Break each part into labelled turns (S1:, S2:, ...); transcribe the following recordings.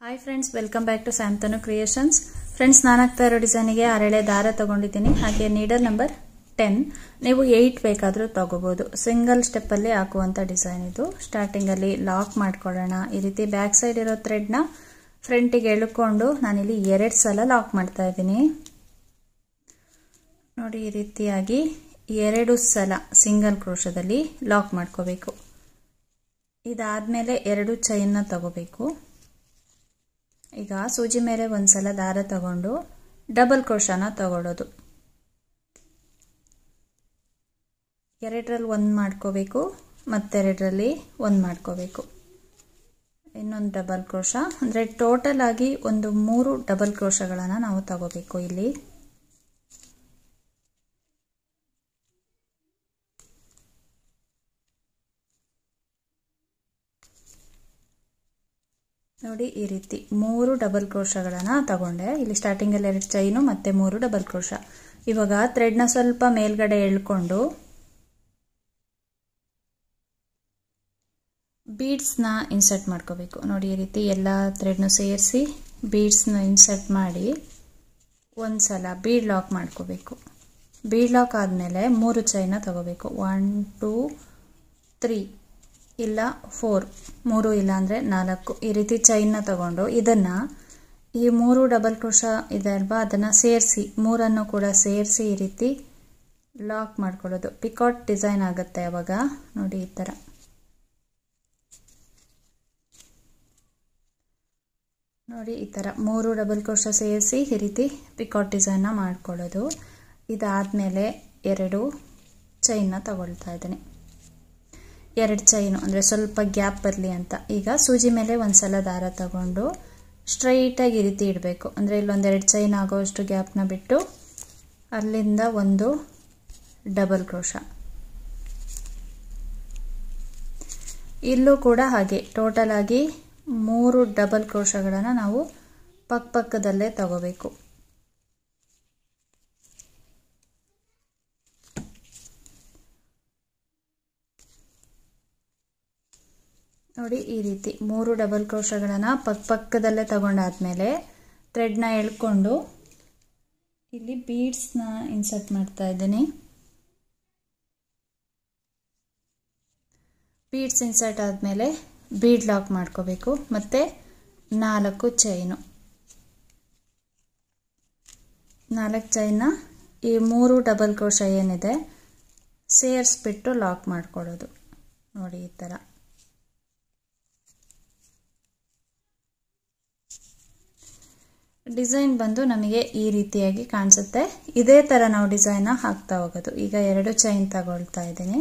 S1: Hi friends, welcome back to ಸ್ಯಾಮ್ತನು creations. Friends, ನಾನು ಹಾಕ್ತಾ ಇರೋ ಡಿಸೈನಿಗೆ ಅರಳೆ ದಾರ ತಗೊಂಡಿದ್ದೀನಿ. ಹಾಗೆ ನೀಡಲ್ ನಂಬರ್ 10. ನೀವು 8 ಬೇಕಾದರೂ ತಗೋಬಹುದು. ಸಿಂಗಲ್ ಸ್ಟೆಪ್ಪಲ್ಲಿ ಹಾಕುವಂಥ ಡಿಸೈನ್ ಇದು. ಸ್ಟಾರ್ಟಿಂಗಲ್ಲಿ ಲಾಕ್ ಮಾಡ್ಕೊಳ್ಳೋಣ. ಈ ರೀತಿ ಬ್ಯಾಕ್ ಸೈಡ್ ಇರೋ ಥ್ರೆಡ್ನ ಫ್ರಂಟಿಗೆ ಎಳ್ಕೊಂಡು ನಾನಿಲ್ಲಿ 2 ಸಲ ಲಾಕ್ ಮಾಡ್ತಾ ಇದ್ದೀನಿ. ನೋಡಿ, ಈ ರೀತಿಯಾಗಿ 2 ಸಲ ಸಿಂಗಲ್ ಕ್ರೋಶದಲ್ಲಿ ಲಾಕ್ ಮಾಡ್ಕೋಬೇಕು. ಇದಾದ್ಮೇಲೆ 2 ಚೈನ್ನ ತಗೋಬೇಕು. ಈಗ ಸೂಜಿ ಮೇಲೆ ಒಂದ್ಸಲ ದಾರ ತಗೊಂಡು ಡಬಲ್ ಕ್ರೋಶನ ತಗೊಳ್ಳೋದು. 2ರಲ್ಲಿ 1 ಮಾಡ್ಕೋಬೇಕು, ಮತ್ತೆರಡರಲ್ಲಿ 1 ಮಾಡ್ಕೋಬೇಕು. ಇನ್ನೊಂದು ಡಬಲ್ ಕ್ರೋಶ, ಅಂದರೆ ಟೋಟಲ್ ಆಗಿ ಒಂದು 3 ಡಬಲ್ ಕ್ರೋಶಗಳನ್ನು ನಾವು ತಗೋಬೇಕು. ಇಲ್ಲಿ ನೋಡಿ, ಈ ರೀತಿ 3 ಡಬಲ್ ಕ್ರೋಶಗಳನ್ನು ತಗೊಂಡೆ. ಇಲ್ಲಿ ಸ್ಟಾರ್ಟಿಂಗಲ್ಲಿ 2 ಚೈನು ಮತ್ತೆ 3 ಡಬಲ್ ಕ್ರೋಶ. ಇವಾಗ ಥ್ರೆಡ್ನ ಸ್ವಲ್ಪ ಮೇಲ್ಗಡೆ ಎಳ್ಕೊಂಡು ಬೀಡ್ಸ್ನ ಇನ್ಸರ್ಟ್ ಮಾಡ್ಕೋಬೇಕು. ನೋಡಿ, ಈ ರೀತಿ ಎಲ್ಲ ಥ್ರೆಡ್ನು ಸೇರಿಸಿ ಬೀಡ್ಸ್ನ ಇನ್ಸರ್ಟ್ ಮಾಡಿ ಒಂದ್ಸಲ ಬೀಡ್ ಲಾಕ್ ಮಾಡ್ಕೋಬೇಕು. ಬೀಡ್ ಲಾಕ್ ಆದಮೇಲೆ 3 ಚೈನ ತಗೋಬೇಕು. 1 2 3 ಇಲ್ಲ 4, 3 ಇಲ್ಲ ಅಂದರೆ 4. ಈ ರೀತಿ ಚೈನ್ನ ತಗೊಂಡು ಇದನ್ನು ಈ 3 ಡಬಲ್ ಕ್ರೋಶ ಇದೆ ಅಲ್ವಾ, ಅದನ್ನು ಸೇರಿಸಿ 3ಅನ್ನು ಕೂಡ ಸೇರಿಸಿ ಈ ರೀತಿ ಲಾಕ್ ಮಾಡ್ಕೊಳ್ಳೋದು. ಪಿಕಾಟ್ ಡಿಸೈನ್ ಆಗುತ್ತೆ ಅವಾಗ. ನೋಡಿ, ಈ ಥರ ನೋಡಿ, ಈ ಥರ 3 ಡಬಲ್ ಕ್ರೋಶ ಸೇರಿಸಿ ಈ ರೀತಿ ಪಿಕಾಟ್ ಡಿಸೈನ್ನ ಮಾಡ್ಕೊಳ್ಳೋದು. ಇದಾದಮೇಲೆ 2 ಚೈನ್ನ ತಗೊಳ್ತಾ ಇದ್ದೀನಿ. 2 ಚೈನು ಅಂದರೆ ಸ್ವಲ್ಪ ಗ್ಯಾಪ್ ಬರಲಿ ಅಂತ. ಈಗ ಸೂಜಿ ಮೇಲೆ ಒಂದ್ಸಲ ದಾರ ತಗೊಂಡು ಸ್ಟ್ರೈಟಾಗಿ ಈ ರೀತಿ ಇಡಬೇಕು. ಅಂದರೆ ಇಲ್ಲೊಂದು 2 ಚೈನ್ ಆಗೋಷ್ಟು ಗ್ಯಾಪ್ನ ಬಿಟ್ಟು ಅಲ್ಲಿಂದ 1 ಡಬಲ್ ಕ್ರೋಶ. ಇಲ್ಲೂ ಕೂಡ ಹಾಗೆ ಟೋಟಲ್ ಆಗಿ 3 ಡಬಲ್ ಕ್ರೋಶಗಳನ್ನು ನಾವು ಪಕ್ಕದಲ್ಲೇ ತಗೋಬೇಕು. ನೋಡಿ, ಈ ರೀತಿ 3 ಡಬಲ್ ಕ್ರೋಶಗಳನ್ನು ಪಕ್ಕದಲ್ಲೇ ತಗೊಂಡಾದ್ಮೇಲೆ ಥ್ರೆಡ್ನ ಎಳ್ಕೊಂಡು ಇಲ್ಲಿ ಬೀಡ್ಸ್ನ ಇನ್ಸರ್ಟ್ ಮಾಡ್ತಾ ಇದ್ದೀನಿ. ಬೀಡ್ಸ್ ಇನ್ಸರ್ಟ್ ಆದಮೇಲೆ ಬೀಡ್ ಲಾಕ್ ಮಾಡ್ಕೋಬೇಕು. ಮತ್ತೆ 4 ಚೈನು, 4 ಚೈನ್ನ ಈ 3 ಡಬಲ್ ಕ್ರೋಶ ಏನಿದೆ ಸೇರಿಸ್ಬಿಟ್ಟು ಲಾಕ್ ಮಾಡ್ಕೊಳ್ಳೋದು. ನೋಡಿ, ಈ ಥರ ಡಿಸೈನ್ ಬಂದು ನಮಗೆ ಈ ರೀತಿಯಾಗಿ ಕಾಣಿಸುತ್ತೆ. ಇದೇ ಥರ ನಾವು ಡಿಸೈನ್ನ ಹಾಕ್ತಾ ಹೋಗೋದು. ಈಗ 2 ಚೈನ್ ತಗೊಳ್ತಾ ಇದ್ದೀನಿ.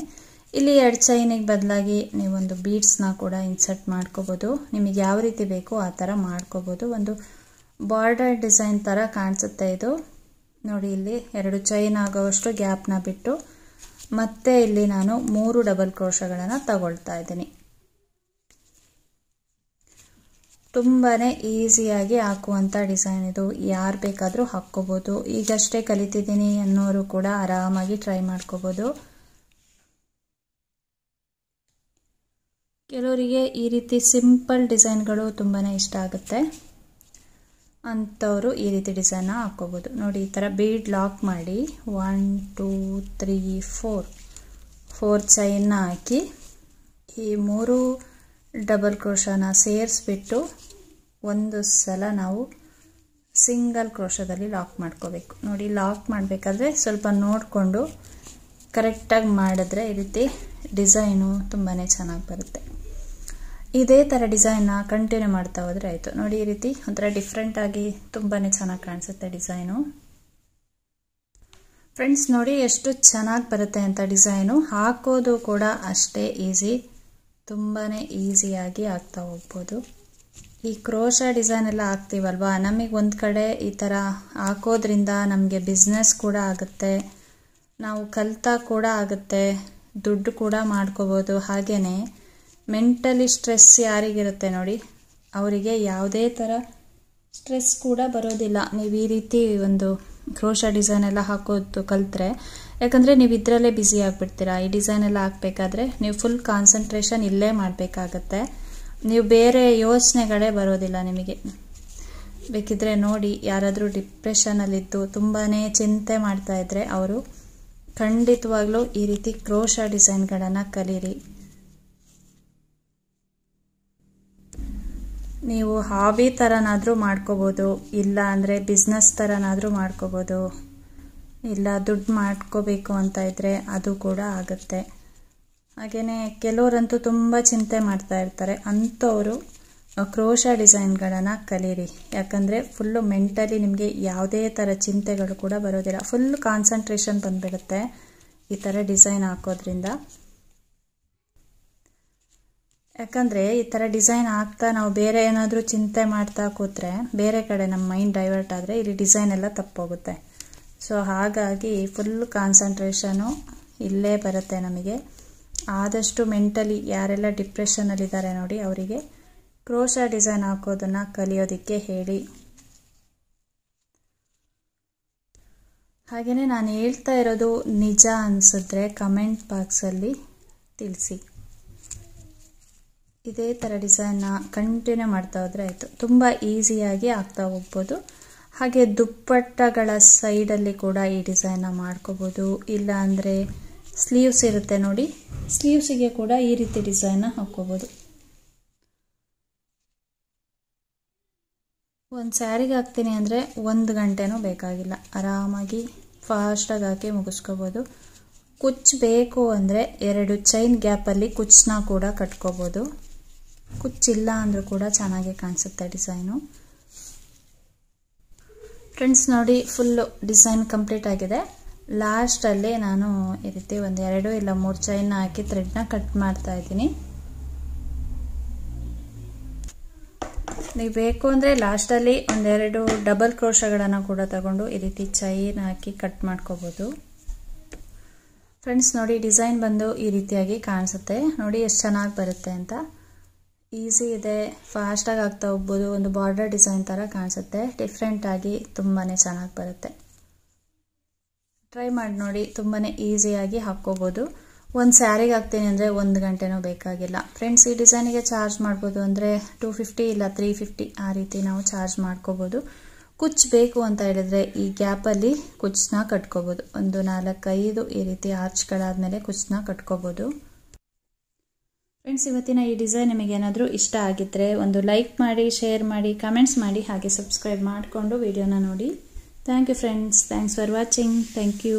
S1: ಇಲ್ಲಿ 2 ಚೈನಿಗೆ ಬದಲಾಗಿ ನೀವೊಂದು ಬೀಡ್ಸ್ನ ಕೂಡ ಇನ್ಸರ್ಟ್ ಮಾಡ್ಕೋಬೋದು. ನಿಮಗೆ ಯಾವ ರೀತಿ ಬೇಕೋ ಆ ಥರ ಮಾಡ್ಕೋಬೋದು. ಒಂದು ಬಾರ್ಡರ್ ಡಿಸೈನ್ ಥರ ಕಾಣಿಸುತ್ತೆ ಇದು. ನೋಡಿ, ಇಲ್ಲಿ 2 ಚೈನ್ ಆಗೋವಷ್ಟು ಗ್ಯಾಪ್ನ ಬಿಟ್ಟು ಮತ್ತೆ ಇಲ್ಲಿ ನಾನು 3 ಡಬಲ್ ಕ್ರೋಶಗಳನ್ನು ತಗೊಳ್ತಾ ಇದ್ದೀನಿ. ತುಂಬಾ ಈಸಿಯಾಗಿ ಹಾಕುವಂಥ ಡಿಸೈನ್ ಇದು. ಯಾರು ಬೇಕಾದರೂ ಹಾಕ್ಕೋಬೋದು. ಈಗಷ್ಟೇ ಕಲಿತಿದ್ದೀನಿ ಅನ್ನೋರು ಕೂಡ ಆರಾಮಾಗಿ ಟ್ರೈ ಮಾಡ್ಕೋಬೋದು. ಕೆಲವರಿಗೆ ಈ ರೀತಿ ಸಿಂಪಲ್ ಡಿಸೈನ್ಗಳು ತುಂಬಾ ಇಷ್ಟ ಆಗುತ್ತೆ ಅಂಥವರು ಈ ರೀತಿ ಡಿಸೈನ್ನ ಹಾಕ್ಕೋಬೋದು. ನೋಡಿ, ಈ ಥರ ಬೀಡ್ ಲಾಕ್ ಮಾಡಿ 1 2 3 4 ಚೈನ್ನ ಹಾಕಿ ಈ 3 ಡಬಲ್ ಕ್ರೋಶನ ಸೇರಿಸ್ಬಿಟ್ಟು ಒಂದು ಸಲ ನಾವು ಸಿಂಗಲ್ ಕ್ರೋಶದಲ್ಲಿ ಲಾಕ್ ಮಾಡ್ಕೋಬೇಕು. ನೋಡಿ, ಲಾಕ್ ಮಾಡಬೇಕಾದ್ರೆ ಸ್ವಲ್ಪ ನೋಡಿಕೊಂಡು ಕರೆಕ್ಟಾಗಿ ಮಾಡಿದ್ರೆ ಈ ರೀತಿ ಡಿಸೈನು ತುಂಬಾ ಚೆನ್ನಾಗಿ ಬರುತ್ತೆ. ಇದೇ ಥರ ಡಿಸೈನ್ನ ಕಂಟಿನ್ಯೂ ಮಾಡ್ತಾ ಹೋದರೆ ಆಯಿತು. ನೋಡಿ, ಈ ರೀತಿ ಒಂಥರ ಡಿಫ್ರೆಂಟಾಗಿ ತುಂಬಾ ಚೆನ್ನಾಗಿ ಕಾಣಿಸುತ್ತೆ ಡಿಸೈನು. ಫ್ರೆಂಡ್ಸ್, ನೋಡಿ ಎಷ್ಟು ಚೆನ್ನಾಗಿ ಬರುತ್ತೆ ಅಂತ ಡಿಸೈನು. ಹಾಕೋದು ಕೂಡ ಅಷ್ಟೇ ಈಸಿ. ತುಂಬಾ ಈಸಿಯಾಗಿ ಆಗ್ತಾ ಹೋಗ್ಬೋದು. ಈ ಕ್ರೋಶ ಡಿಸೈನ್ ಎಲ್ಲ ಹಾಕ್ತೀವಲ್ವಾ, ನಮಗೆ ಒಂದು ಕಡೆ ಈ ಥರ ಹಾಕೋದ್ರಿಂದ ನಮಗೆ ಬಿಸ್ನೆಸ್ ಕೂಡ ಆಗುತ್ತೆ, ನಾವು ಕಲಿತಾ ಕೂಡ ಆಗುತ್ತೆ, ದುಡ್ಡು ಕೂಡ ಮಾಡ್ಕೋಬೋದು. ಹಾಗೆಯೇ ಮೆಂಟಲಿ ಸ್ಟ್ರೆಸ್ ಯಾರಿಗಿರುತ್ತೆ ನೋಡಿ, ಅವರಿಗೆ ಯಾವುದೇ ಥರ ಸ್ಟ್ರೆಸ್ ಕೂಡ ಬರೋದಿಲ್ಲ ನೀವು ಈ ರೀತಿ ಒಂದು ಕ್ರೋಶ ಡಿಸೈನ್ ಎಲ್ಲ ಹಾಕೋದು ಕಲಿತ್ರೆ. ಯಾಕಂದರೆ ನೀವು ಇದರಲ್ಲೇ ಬ್ಯುಸಿ ಆಗಿಬಿಡ್ತೀರಾ. ಈ ಡಿಸೈನ್ ಎಲ್ಲ ಹಾಕಬೇಕಾದ್ರೆ ನೀವು ಫುಲ್ ಕಾನ್ಸಂಟ್ರೇಷನ್ ಇಲ್ಲೇ ಮಾಡಬೇಕಾಗತ್ತೆ. ನೀವು ಬೇರೆ ಯೋಚನೆಗಳೇ ಬರೋದಿಲ್ಲ ನಿಮಗೆ. ಬೇಕಿದ್ರೆ ನೋಡಿ, ಯಾರಾದರೂ ಡಿಪ್ರೆಷನಲ್ಲಿದ್ದು ತುಂಬಾ ಚಿಂತೆ ಮಾಡ್ತಾ ಇದ್ರೆ ಅವರು ಖಂಡಿತವಾಗ್ಲೂ ಈ ರೀತಿ ಕ್ರೋಶಾ ಡಿಸೈನ್ಗಳನ್ನು ಕಲೀರಿ. ನೀವು ಹಾಬಿ ಥರನಾದರೂ ಮಾಡ್ಕೋಬೋದು, ಇಲ್ಲ ಅಂದರೆ ಬಿಸ್ನೆಸ್ ಥರನಾದರೂ ಮಾಡ್ಕೋಬೋದು, ಇಲ್ಲ ದುಡ್ಡು ಮಾಡ್ಕೋಬೇಕು ಅಂತ ಇದ್ದರೆ ಅದು ಕೂಡ ಆಗುತ್ತೆ. ಹಾಗೆಯೇ ಕೆಲವರಂತೂ ತುಂಬ ಚಿಂತೆ ಮಾಡ್ತಾ ಇರ್ತಾರೆ, ಅಂಥವರು ಕ್ರೋಶಾ ಡಿಸೈನ್ಗಳನ್ನು ಕಲೀರಿ. ಯಾಕಂದರೆ ಫುಲ್ಲು ಮೆಂಟಲಿ ನಿಮಗೆ ಯಾವುದೇ ಥರ ಚಿಂತೆಗಳು ಕೂಡ ಬರೋದಿಲ್ಲ, ಫುಲ್ ಕಾನ್ಸಂಟ್ರೇಷನ್ ಬಂದುಬಿಡುತ್ತೆ ಈ ಥರ ಡಿಸೈನ್ ಹಾಕೋದ್ರಿಂದ. ಯಾಕಂದರೆ ಈ ಥರ ಡಿಸೈನ್ ಹಾಕ್ತಾ ನಾವು ಬೇರೆ ಏನಾದರೂ ಚಿಂತೆ ಮಾಡ್ತಾ ಕೂತ್ರೆ ಬೇರೆ ಕಡೆ ನಮ್ಮ ಮೈಂಡ್ ಡೈವರ್ಟ್ ಆದರೆ ಇಲ್ಲಿ ಡಿಸೈನ್ ಎಲ್ಲ ತಪ್ಪೋಗುತ್ತೆ. ಸೊ ಹಾಗಾಗಿ ಫುಲ್ ಕಾನ್ಸಂಟ್ರೇಷನು ಇಲ್ಲೇ ಬರುತ್ತೆ ನಮಗೆ. ಆದಷ್ಟು ಮೆಂಟಲಿ ಯಾರೆಲ್ಲ ಡಿಪ್ರೆಷನಲ್ಲಿದ್ದಾರೆ ನೋಡಿ, ಅವರಿಗೆ ಕ್ರೋಶಾ ಡಿಸೈನ್ ಹಾಕೋದನ್ನು ಕಲಿಯೋದಕ್ಕೆ ಹೇಳಿ. ಹಾಗೆಯೇ ನಾನು ಹೇಳ್ತಾ ಇರೋದು ನಿಜ ಅನಿಸಿದ್ರೆ ಕಮೆಂಟ್ ಬಾಕ್ಸಲ್ಲಿ ತಿಳಿಸಿ. ಇದೇ ಥರ ಡಿಸೈನ್ನ ಕಂಟಿನ್ಯೂ ಮಾಡ್ತಾ ಹೋದರೆ ಆಯಿತು, ತುಂಬ ಈಸಿಯಾಗಿ ಆಗ್ತಾ ಹೋಗ್ಬೋದು. ಹಾಗೆ ದುಪ್ಪಟ್ಟಗಳ ಸೈಡಲ್ಲಿ ಕೂಡ ಈ ಡಿಸೈನ್ನ ಮಾಡ್ಕೋಬೋದು. ಇಲ್ಲ ಅಂದರೆ ಸ್ಲೀವ್ಸ್ ಇರುತ್ತೆ ನೋಡಿ, ಸ್ಲೀವ್ಸಿಗೆ ಕೂಡ ಈ ರೀತಿ ಡಿಸೈನ್ನ ಹಾಕ್ಕೋಬೋದು. ಒಂದು ಸ್ಯಾರಿಗೆ ಹಾಕ್ತೀನಿ ಅಂದರೆ 1 ಗಂಟೆನೂ ಬೇಕಾಗಿಲ್ಲ, ಆರಾಮಾಗಿ ಫಾಸ್ಟಾಗಿ ಹಾಕಿ ಮುಗಿಸ್ಕೋಬೋದು. ಕುಚ್ಚು ಬೇಕು ಅಂದರೆ 2 ಚೈನ್ ಗ್ಯಾಪಲ್ಲಿ ಕುಚ್ಚನ್ನ ಕೂಡ ಕಟ್ಕೋಬೋದು. ಕುಚ್ಚಿಲ್ಲ ಅಂದರೂ ಕೂಡ ಚೆನ್ನಾಗಿ ಕಾಣಿಸುತ್ತೆ ಡಿಸೈನು. ಫ್ರೆಂಡ್ಸ್ ನೋಡಿ, ಫುಲ್ಲು ಡಿಸೈನ್ ಕಂಪ್ಲೀಟ್ ಆಗಿದೆ. ಲಾಸ್ಟಲ್ಲಿ ನಾನು ಈ ರೀತಿ 1, 2 ಇಲ್ಲ 3 ಚೈನ್ನ ಹಾಕಿ ಥ್ರೆಡ್ನ ಕಟ್ ಮಾಡ್ತಾ ಇದ್ದೀನಿ. ನೀವು ಬೇಕು ಅಂದರೆ ಲಾಸ್ಟಲ್ಲಿ 1, 2 ಡಬಲ್ ಕ್ರೋಶಗಳನ್ನು ಕೂಡ ತಗೊಂಡು ಈ ರೀತಿ ಚೈನ್ ಹಾಕಿ ಕಟ್ ಮಾಡ್ಕೋಬೋದು. ಫ್ರೆಂಡ್ಸ್ ನೋಡಿ, ಡಿಸೈನ್ ಬಂದು ಈ ರೀತಿಯಾಗಿ ಕಾಣಿಸುತ್ತೆ ನೋಡಿ, ಎಷ್ಟು ಚೆನ್ನಾಗಿ ಬರುತ್ತೆ ಅಂತ. ಈಸಿ ಇದೆ, ಫಾಸ್ಟಾಗಿ ಆಗ್ತಾ ಹೋಗ್ಬೋದು. ಒಂದು ಬಾರ್ಡರ್ ಡಿಸೈನ್ ಥರ ಕಾಣಿಸುತ್ತೆ, ಡಿಫ್ರೆಂಟಾಗಿ ತುಂಬಾ ಚೆನ್ನಾಗಿ ಬರುತ್ತೆ. ಟ್ರೈ ಮಾಡಿ ನೋಡಿ, ತುಂಬಾ ಈಸಿಯಾಗಿ ಹಾಕ್ಕೋಬೋದು. ಒಂದು ಸ್ಯಾರಿಗೆ ಹಾಕ್ತೀನಿ ಅಂದರೆ 1 ಗಂಟೆನೂ ಬೇಕಾಗಿಲ್ಲ. ಫ್ರೆಂಡ್ಸ್ ಈ ಡಿಸೈನಿಗೆ ಚಾರ್ಜ್ ಮಾಡ್ಬೋದು ಅಂದರೆ 250 ಇಲ್ಲ 350 ಆ ರೀತಿ ನಾವು ಚಾರ್ಜ್ ಮಾಡ್ಕೋಬೋದು. ಕುಚ್ಚು ಬೇಕು ಅಂತ ಹೇಳಿದ್ರೆ ಈ ಗ್ಯಾಪಲ್ಲಿ ಕುಚ್ಚನ್ನ ಕಟ್ಕೋಬೋದು. ಒಂದು 4-5 ಈ ರೀತಿ ಆರ್ಚ್ಗಳಾದಮೇಲೆ ಕುಚ್ಚನ್ನ ಕಟ್ಕೋಬೋದು. ಫ್ರೆಂಡ್ಸ್ ಇವತ್ತಿನ ಈ ಡಿಸೈನ್ ನಿಮಗೇನಾದರೂ ಇಷ್ಟ ಆಗಿದ್ದರೆ ಒಂದು ಲೈಕ್ ಮಾಡಿ, ಶೇರ್ ಮಾಡಿ, ಕಮೆಂಟ್ಸ್ ಮಾಡಿ, ಹಾಗೆ ಸಬ್ಸ್ಕ್ರೈಬ್ ಮಾಡಿಕೊಂಡು ವಿಡಿಯೋನ ನೋಡಿ. Thank you friends, thanks for watching. Thank you.